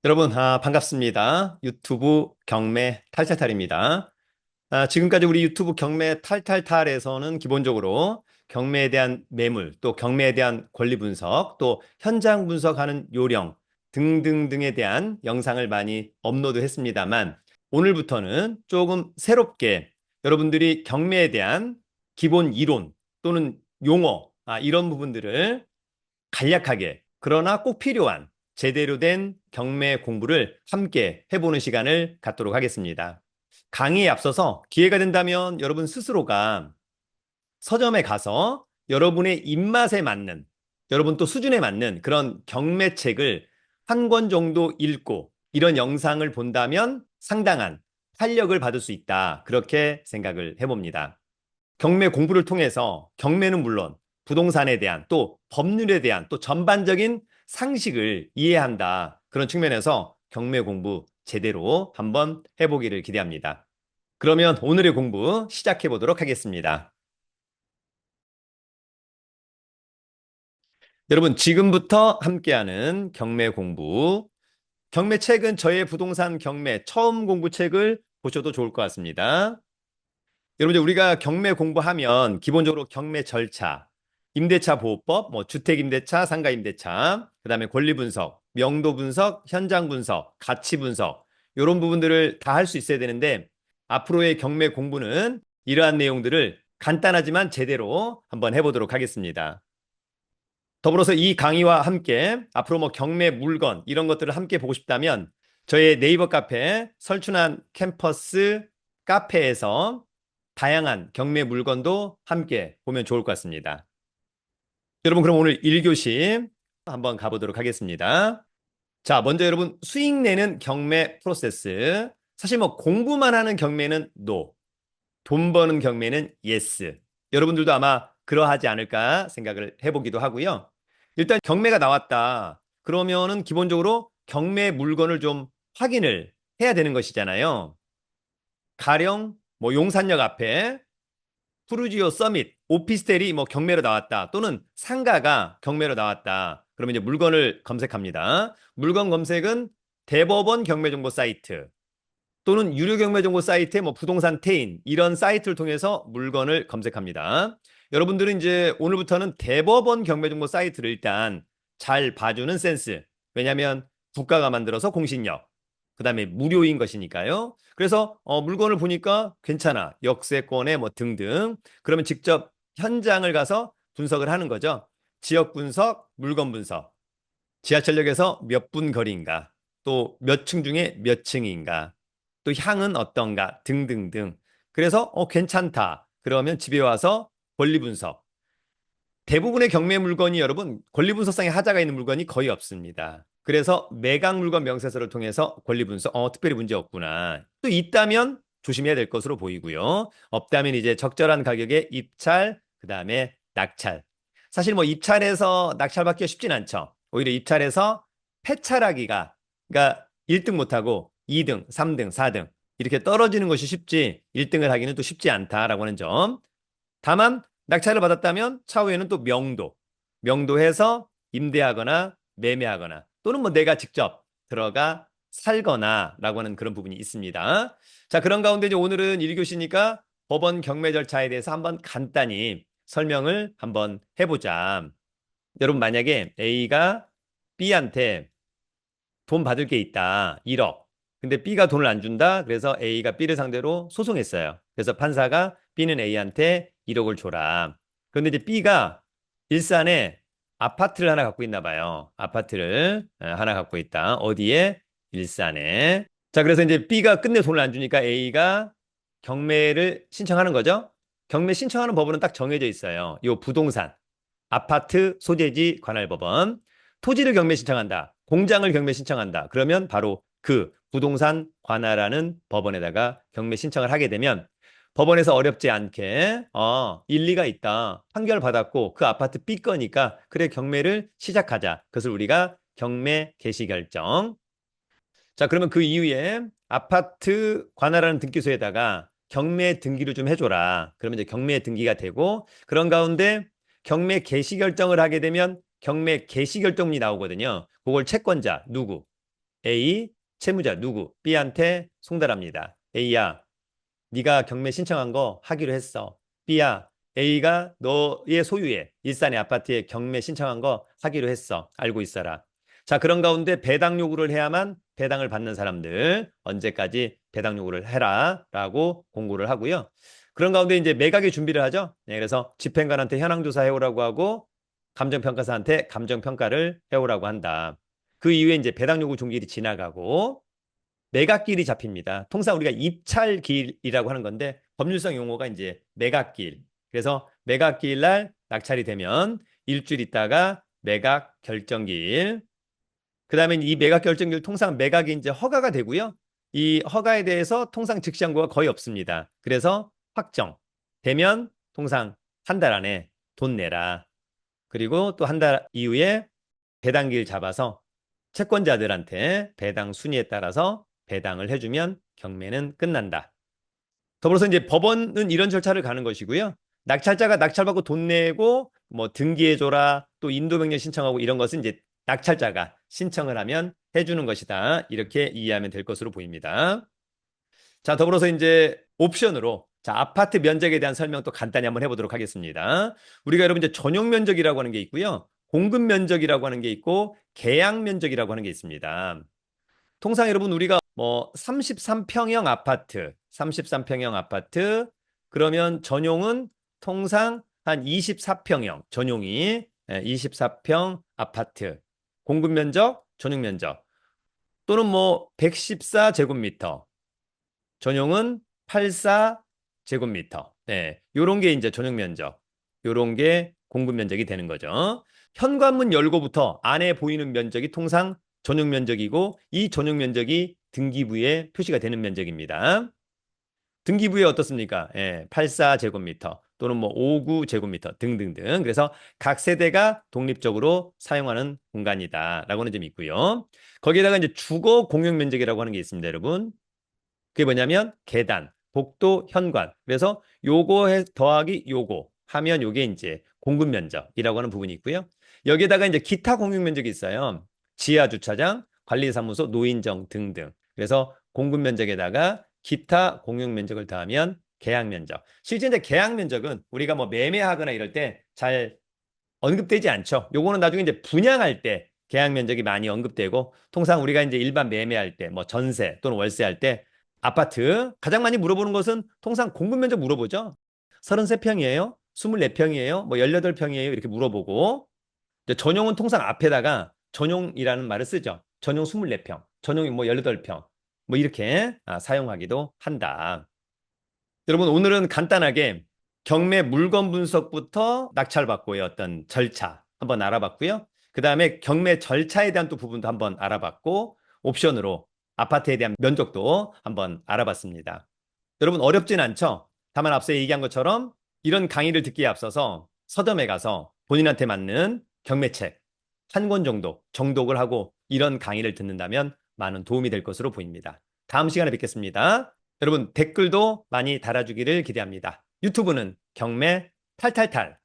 여러분, 반갑습니다. 유튜브 경매 탈탈탈입니다. 지금까지 우리 유튜브 경매 탈탈탈에서는 기본적으로 경매에 대한 매물, 또 경매에 대한 권리 분석, 또 현장 분석하는 요령 등등등에 대한 영상을 많이 업로드 했습니다만, 오늘부터는 조금 새롭게 여러분들이 경매에 대한 기본 이론 또는 용어, 이런 부분들을 간략하게 그러나 꼭 필요한 제대로 된 경매 공부를 함께 해보는 시간을 갖도록 하겠습니다. 강의에 앞서서 기회가 된다면 여러분 스스로가 서점에 가서 여러분의 입맛에 맞는, 여러분 또 수준에 맞는 그런 경매책을 한 권 정도 읽고 이런 영상을 본다면 상당한 활력을 받을 수 있다. 그렇게 생각을 해봅니다. 경매 공부를 통해서 경매는 물론 부동산에 대한 또 법률에 대한 또 전반적인 상식을 이해한다. 그런 측면에서 경매 공부 제대로 한번 해보기를 기대합니다. 그러면 오늘의 공부 시작해 보도록 하겠습니다. 여러분, 지금부터 함께하는 경매 공부. 경매 책은 저의 부동산 경매 처음 공부 책을 보셔도 좋을 것 같습니다. 여러분, 우리가 경매 공부하면 기본적으로 경매 절차, 임대차 보호법, 뭐 주택임대차, 상가임대차, 그다음에 권리 분석, 명도 분석, 현장 분석, 가치 분석 이런 부분들을 다 할 수 있어야 되는데 앞으로의 경매 공부는 이러한 내용들을 간단하지만 제대로 한번 해보도록 하겠습니다. 더불어서 이 강의와 함께 앞으로 뭐 경매 물건 이런 것들을 함께 보고 싶다면 저의 네이버 카페 설춘한 캠퍼스 카페에서 다양한 경매 물건도 함께 보면 좋을 것 같습니다. 여러분, 그럼 오늘 1교시 한번 가보도록 하겠습니다. 자, 먼저 여러분 수익 내는 경매 프로세스. 사실 뭐 공부만 하는 경매는 NO, 돈 버는 경매는 yes. 여러분들도 아마 그러하지 않을까 생각을 해보기도 하고요. 일단 경매가 나왔다. 그러면은 기본적으로 경매 물건을 좀 확인을 해야 되는 것이잖아요. 가령 뭐 용산역 앞에 푸르지오 서밋, 오피스텔이 뭐 경매로 나왔다. 또는 상가가 경매로 나왔다. 그러면 이제 물건을 검색합니다. 물건 검색은 대법원 경매 정보 사이트 또는 유료 경매 정보 사이트의 뭐 부동산 태인 이런 사이트를 통해서 물건을 검색합니다. 여러분들은 이제 오늘부터는 대법원 경매 정보 사이트를 일단 잘 봐주는 센스. 왜냐하면 국가가 만들어서 공신력. 그다음에 무료인 것이니까요. 그래서 물건을 보니까 괜찮아. 역세권에 뭐 등등. 그러면 직접 현장을 가서 분석을 하는 거죠. 지역 분석, 물건 분석. 지하철역에서 몇 분 거리인가? 또 몇 층 중에 몇 층인가? 또 향은 어떤가? 등등등. 그래서 괜찮다. 그러면 집에 와서 권리 분석. 대부분의 경매 물건이 여러분 권리 분석상에 하자가 있는 물건이 거의 없습니다. 그래서 매각 물건 명세서를 통해서 권리 분석, 특별히 문제 없구나. 또 있다면 조심해야 될 것으로 보이고요. 없다면 이제 적절한 가격에 입찰, 그다음에 낙찰. 사실 뭐 입찰해서 낙찰받기가 쉽진 않죠. 오히려 입찰해서 폐찰하기가, 그러니까 1등 못하고 2등, 3등, 4등 이렇게 떨어지는 것이 쉽지 1등을 하기는 또 쉽지 않다라고 하는 점. 다만 낙찰을 받았다면 차후에는 또 명도해서 임대하거나 매매하거나 또는 뭐 내가 직접 들어가 살거나라고 하는 그런 부분이 있습니다. 자, 그런 가운데 이제 오늘은 1교시니까 법원 경매 절차에 대해서 한번 간단히 설명을 한번 해보자. 여러분, 만약에 A가 B한테 돈 받을 게 있다. 1억. 근데 B가 돈을 안 준다. 그래서 A가 B를 상대로 소송했어요. 그래서 판사가 B는 A한테 1억을 줘라. 그런데 이제 B가 일산에 아파트를 하나 갖고 있나 봐요. 아파트를 하나 갖고 있다. 어디에? 일산에. 자, 그래서 이제 B가 끝내 돈을 안 주니까 A가 경매를 신청하는 거죠. 경매 신청하는 법원은 딱 정해져 있어요. 요 부동산, 아파트 소재지 관할 법원. 토지를 경매 신청한다. 공장을 경매 신청한다. 그러면 바로 그 부동산 관할하는 법원에다가 경매 신청을 하게 되면 법원에서 어렵지 않게 일리가 있다. 판결 받았고 그 아파트 B 거니까 그래 경매를 시작하자. 그것을 우리가 경매 개시 결정. 자, 그러면 그 이후에 아파트 관할하는 등기소에다가 경매 등기를 좀 해줘라. 그러면 이제 경매 등기가 되고 그런 가운데 경매 개시 결정을 하게 되면 경매 개시 결정문이 나오거든요. 그걸 채권자 누구? A, 채무자 누구? B한테 송달합니다. A야, 네가 경매 신청한 거 하기로 했어. B야, A가 너의 소유의 일산의 아파트에 경매 신청한 거 하기로 했어. 알고 있어라. 자, 그런 가운데 배당 요구를 해야만 배당을 받는 사람들 언제까지 배당 요구를 해라 라고 공고를 하고요. 그런 가운데 이제 매각의 준비를 하죠. 네, 그래서 집행관한테 현황조사 해오라고 하고 감정평가사한테 감정평가를 해오라고 한다. 그 이후에 이제 배당 요구 종결이 지나가고 매각길이 잡힙니다. 통상 우리가 입찰길이라고 하는 건데 법률상 용어가 이제 매각길. 그래서 매각길 날 낙찰이 되면 일주일 있다가 매각 결정길. 그다음에 이 매각 결정길 통상 매각이 이제 허가가 되고요. 이 허가에 대해서 통상 즉시 항고가 거의 없습니다. 그래서 확정 되면 통상 한 달 안에 돈 내라. 그리고 또 한 달 이후에 배당기를 잡아서 채권자들한테 배당 순위에 따라서 배당을 해주면 경매는 끝난다. 더불어서 이제 법원은 이런 절차를 가는 것이고요. 낙찰자가 낙찰받고 돈 내고 뭐 등기해줘라 또 인도명령 신청하고 이런 것은 이제 낙찰자가 신청을 하면 해주는 것이다. 이렇게 이해하면 될 것으로 보입니다. 자, 더불어서 이제 옵션으로 자, 아파트 면적에 대한 설명 또 간단히 한번 해보도록 하겠습니다. 우리가 여러분 이제 전용 면적이라고 하는 게 있고요. 공급 면적이라고 하는 게 있고 계약 면적이라고 하는 게 있습니다. 통상 여러분 우리가 뭐 33평형 아파트, 33평형 아파트 그러면 전용은 통상 한 24평형 전용이 24평 아파트 공급 면적, 전용 면적 또는 뭐 114제곱미터 전용은 84제곱미터. 네, 요런 게 이제 전용 면적. 요런 게 공급 면적이 되는 거죠. 현관문 열고부터 안에 보이는 면적이 통상 전용 면적이고 이 전용 면적이 등기부에 표시가 되는 면적입니다. 등기부에 어떻습니까? 84제곱미터 또는 뭐 59제곱미터 등등등. 그래서 각 세대가 독립적으로 사용하는 공간이다라고 하는 점이 있고요. 거기에다가 이제 주거 공용 면적이라고 하는 게 있습니다, 여러분. 그게 뭐냐면 계단, 복도, 현관. 그래서 요거 더하기 요거 하면 요게 이제 공급 면적이라고 하는 부분이 있고요. 여기에다가 이제 기타 공용 면적이 있어요. 지하 주차장, 관리사무소, 노인정 등등. 그래서 공급 면적에다가 기타 공용 면적을 더하면 계약 면적. 실제 이제 계약 면적은 우리가 뭐 매매하거나 이럴 때 잘 언급되지 않죠. 요거는 나중에 이제 분양할 때 계약 면적이 많이 언급되고 통상 우리가 이제 일반 매매할 때 뭐 전세 또는 월세할 때 아파트 가장 많이 물어보는 것은 통상 공급 면적 물어보죠. 33평이에요? 24평이에요? 뭐 18평이에요? 이렇게 물어보고 전용은 통상 앞에다가 전용이라는 말을 쓰죠. 전용 24평, 전용이 뭐 18평 뭐 이렇게 사용하기도 한다. 여러분 오늘은 간단하게 경매 물건 분석부터 낙찰받고의 어떤 절차 한번 알아봤고요. 그 다음에 경매 절차에 대한 또 부분도 한번 알아봤고 옵션으로 아파트에 대한 면적도 한번 알아봤습니다. 여러분 어렵진 않죠? 다만 앞서 얘기한 것처럼 이런 강의를 듣기에 앞서서 서점에 가서 본인한테 맞는 경매책 한 권 정도 정독을 하고 이런 강의를 듣는다면 많은 도움이 될 것으로 보입니다. 다음 시간에 뵙겠습니다. 여러분 댓글도 많이 달아주기를 기대합니다. 유튜브는 경매 탈탈탈